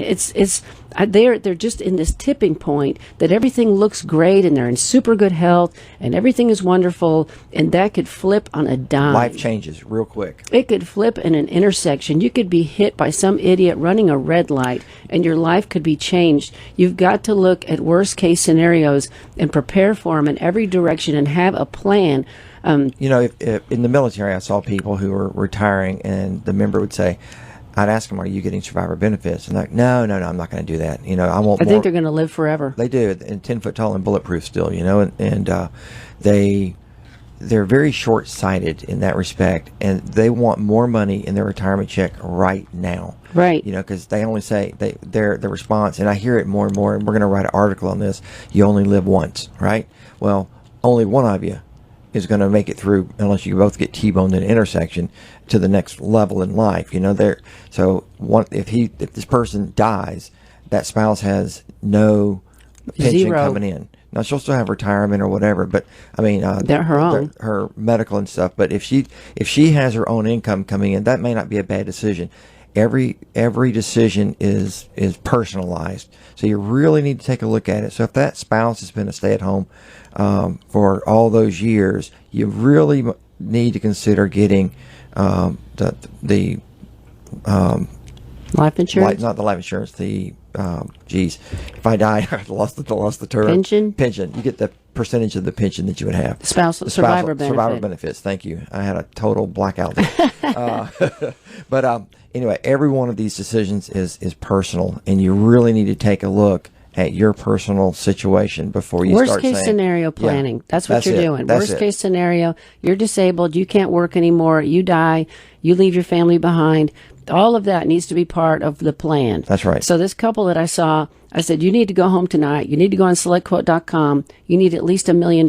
they're just in this tipping point that everything looks great and they're in super good health and everything is wonderful, and that could flip on a dime. Life changes real quick. It could flip in an intersection. You could be hit by some idiot running a red light and your life could be changed. You've got to look at worst case scenarios and prepare for them in every direction and have a plan. If in the military, I saw people who were retiring and the member would say, I'd ask them, are you getting survivor benefits? And they're like, no, I'm not going to do that. I want more. I think they're going to live forever. They do, and 10 foot tall and bulletproof still, and they're very short-sighted in that respect, and they want more money in their retirement check right now. Right. Because they only say their response, and I hear it more and more, and we're going to write an article on this, you only live once, right? Well, only one of you is going to make it through unless you both get T-boned in an intersection to the next level in life. If this person dies, that spouse has no pension Zero. coming in. Now she'll still have retirement or whatever, but I mean, they're her own, her medical and stuff. But if she has her own income coming in, that may not be a bad decision. Every decision is personalized, so you really need to take a look at it. So if that spouse has been a stay-at-home for all those years, you really need to consider getting the life insurance. Not the life insurance. If I die, I lost the term. Pension. You get the percentage of the pension that you would have. Survivor benefit. Survivor benefits. Thank you. I had a total blackout there. But anyway, every one of these decisions is personal, and you really need to take a look at your personal situation before you start saying. Worst case scenario planning. Yeah, that's what you're doing. Worst case scenario, you're disabled, you can't work anymore, you die, you leave your family behind. All of that needs to be part of the plan. That's right. So this couple that I saw, I said, you need to go home tonight. You need to go on selectquote.com. You need at least $1 million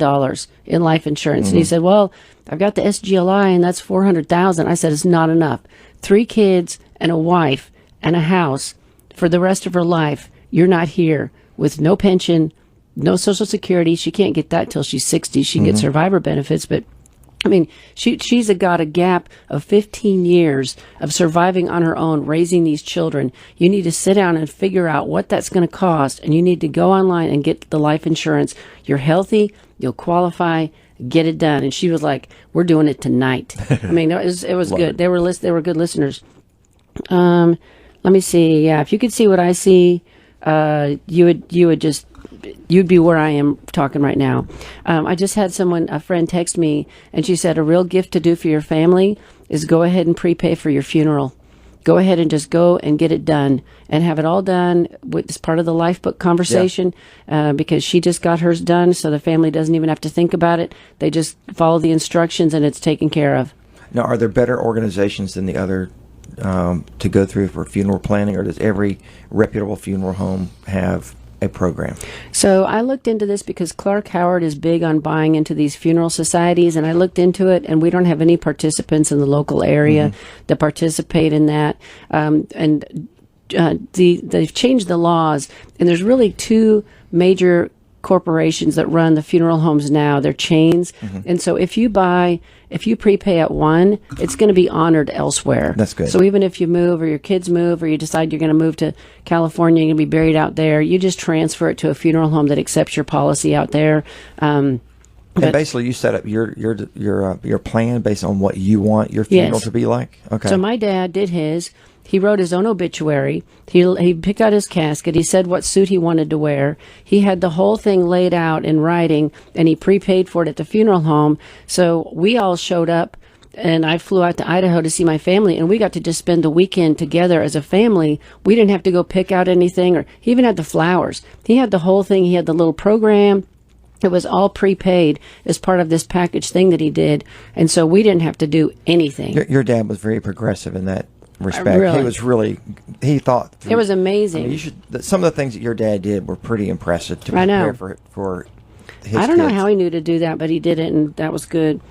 in life insurance. And he said, well, I've got the SGLI and that's $400,000. I said, it's not enough. 3 kids and a wife and a house for the rest of her life. You're not here with no pension, no Social Security. She can't get that till she's 60. She can get survivor benefits, but I mean, she's got a gap of 15 years of surviving on her own, raising these children. You need to sit down and figure out what that's going to cost, and you need to go online and get the life insurance. You're healthy, you'll qualify. get it done. And she was like, we're doing it tonight. I mean, it was good. They were good listeners. Let me see. Yeah, if you could see what I see, you'd be where I am talking right now. I just had a friend text me, and she said, a real gift to do for your family is go ahead and prepay for your funeral. Go ahead and just go and get it done and have it all done as part of the life book conversation, because she just got hers done, so the family doesn't even have to think about it. They just follow the instructions and it's taken care of. Now, are there better organizations than the other to go through for funeral planning, or does every reputable funeral home have a program? So I looked into this because Clark Howard is big on buying into these funeral societies, and I looked into it, and we don't have any participants in the local area that participate in that. They've changed the laws, and there's really two major corporations that run the funeral homes now. They're chains, and so if you prepay at one, it's going to be honored elsewhere. That's good. So even if you move, or your kids move, or you decide you're going to move to California, you're going to be buried out there, you just transfer it to a funeral home that accepts your policy out there. And basically, you set up your plan based on what you want your funeral to be like. Okay. So my dad did his. He wrote his own obituary. He picked out his casket. He said what suit he wanted to wear. He had the whole thing laid out in writing, and he prepaid for it at the funeral home. So we all showed up, and I flew out to Idaho to see my family, and we got to just spend the weekend together as a family. We didn't have to go pick out anything, or he even had the flowers. He had the whole thing. He had the little program. It was all prepaid as part of this package thing that he did, and so we didn't have to do anything. Your dad was very progressive in that respect. Really? He thought it was amazing. I mean, some of the things that your dad did were pretty impressive to prepare for his I don't know kids. how he knew to do that, but he did it, and that was good.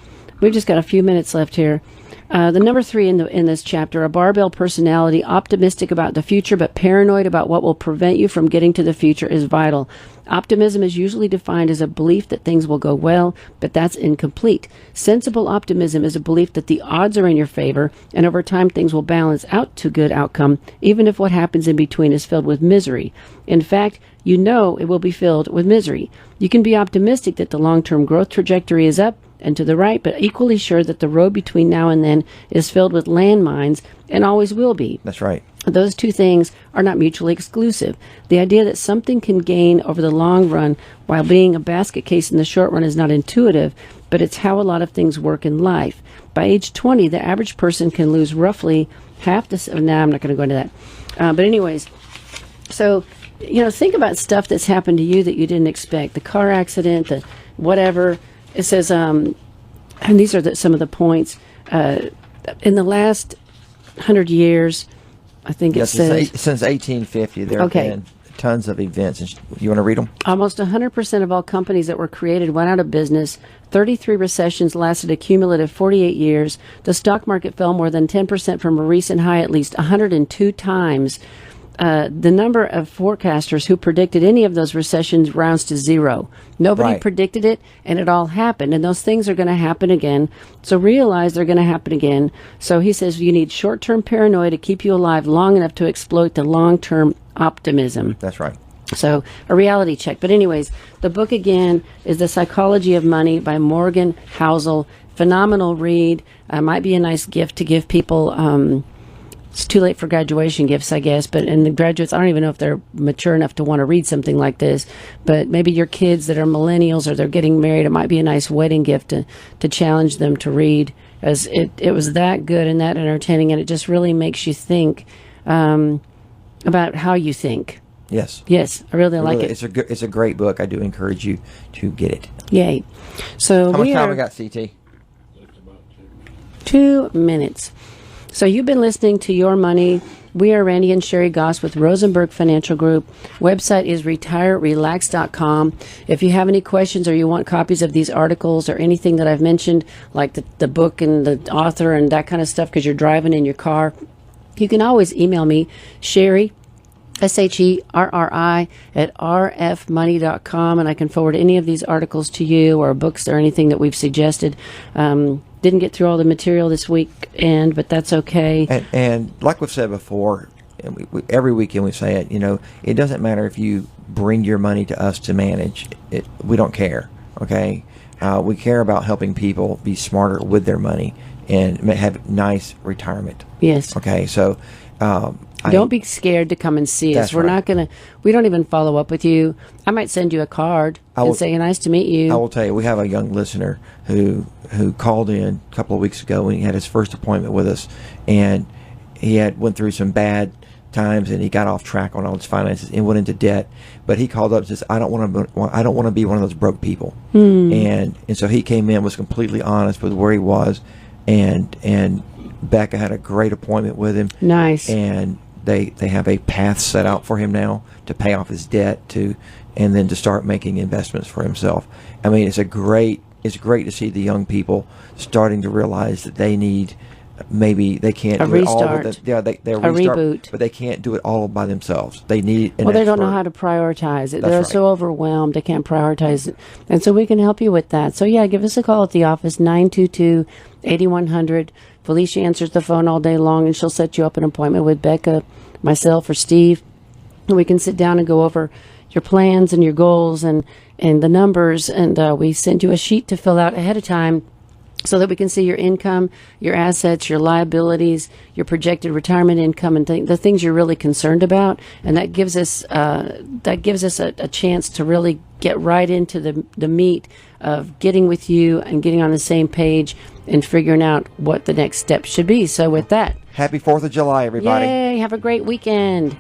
We've just got a few minutes left here. The number 3 in this chapter, a barbell personality, optimistic about the future but paranoid about what will prevent you from getting to the future, is vital. Optimism is usually defined as a belief that things will go well, but that's incomplete. Sensible optimism is a belief that the odds are in your favor, and over time things will balance out to good outcome, even if what happens in between is filled with misery. In fact, you know it will be filled with misery. You can be optimistic that the long-term growth trajectory is up and to the right, but equally sure that the road between now and then is filled with landmines and always will be. That's right. Those two things are not mutually exclusive. The idea that something can gain over the long run while being a basket case in the short run is not intuitive, but it's how a lot of things work in life. By age 20, the average person can lose roughly half the... I'm not going to go into that. But anyways, so, think about stuff that's happened to you that you didn't expect. The car accident, the whatever. It says, and these are some of the points. In the last 100 years... I think it says... Since 1850, there have been tons of events. You want to read them? Almost 100% of all companies that were created went out of business. 33 recessions lasted a cumulative 48 years. The stock market fell more than 10% from a recent high at least 102 times. The number of forecasters who predicted any of those recessions rounds to zero. Nobody predicted it, and it all happened. And those things are going to happen again. So realize they're going to happen again. So he says you need short-term paranoia to keep you alive long enough to exploit the long-term optimism. That's right. So a reality check. But anyways, the book again is The Psychology of Money by Morgan Housel. Phenomenal read. Might be a nice gift to give people... It's too late for graduation gifts, I guess, and the graduates, I don't even know if they're mature enough to want to read something like this, but maybe your kids that are millennials or they're getting married, it might be a nice wedding gift to challenge them to read, as it was that good and that entertaining, and it just really makes you think about how you think. Yes. Yes, I really like it. It's a great book. I do encourage you to get it. Yay. So how much time we got, CT? 2 minutes. So you've been listening to Your Money. We are Randy and Sherri Goss with Rosenberg Financial Group. Website is retirerelax.com. If you have any questions or you want copies of these articles or anything that I've mentioned, like the book and the author and that kind of stuff because you're driving in your car, you can always email me, Sherri, Sherri, at rfmoney.com, and I can forward any of these articles to you or books or anything that we've suggested. Didn't get through all the material this weekend, but that's okay. And like we've said before, and every weekend we say it, it doesn't matter if you bring your money to us to manage it. We don't care, okay? We care about helping people be smarter with their money and have nice retirement. Yes. Okay, so don't be scared to come and see us. That's We're right. not going to, we don't even follow up with you. I might send you a card and say, nice to meet you. I will tell you, we have a young listener who called in a couple of weeks ago and he had his first appointment with us, and he went through some bad times and he got off track on all his finances and went into debt. But he called up and says, I don't want to be one of those broke people. And so he came in, was completely honest with where he was, and Becca had a great appointment with him. Nice. And they have a path set out for him now to pay off his debt and then to start making investments for himself. I mean, it's great to see the young people starting to realize that they need, maybe they can't A do it all. restart. They're A reboot. but they can't do it all by themselves. They need an Well, they don't know expert. how to prioritize it. That's They're right. so overwhelmed, they can't prioritize it. And so we can help you with that. So, yeah, give us a call at the office, 922-8100. Felicia answers the phone all day long, and she'll set you up an appointment with Becca, myself, or Steve. And we can sit down and go over your plans and your goals and the numbers. And we send you a sheet to fill out ahead of time so that we can see your income, your assets, your liabilities, your projected retirement income, and the things you're really concerned about. And that gives us a chance to really get right into the meat of getting with you and getting on the same page and figuring out what the next step should be. So with that, Happy 4th of July, everybody. yay, have a great weekend.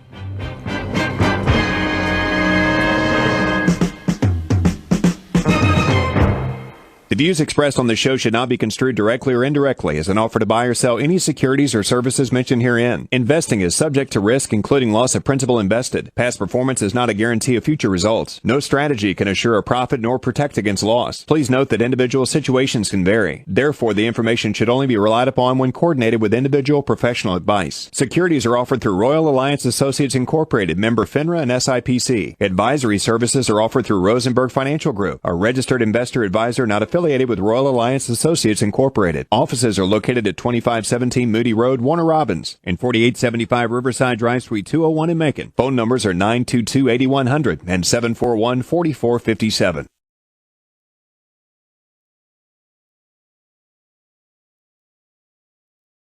The views expressed on the show should not be construed directly or indirectly as an offer to buy or sell any securities or services mentioned herein. Investing is subject to risk, including loss of principal invested. Past performance is not a guarantee of future results. No strategy can assure a profit nor protect against loss. Please note that individual situations can vary. Therefore, the information should only be relied upon when coordinated with individual professional advice. Securities are offered through Royal Alliance Associates Incorporated, member FINRA and SIPC. Advisory services are offered through Rosenberg Financial Group, a registered investor advisor not affiliated with Royal Alliance Associates Incorporated. Offices are located at 2517 Moody Road, Warner Robins, and 4875 Riverside Drive, Suite 201 in Macon. Phone numbers are 922-8100 and 741-4457.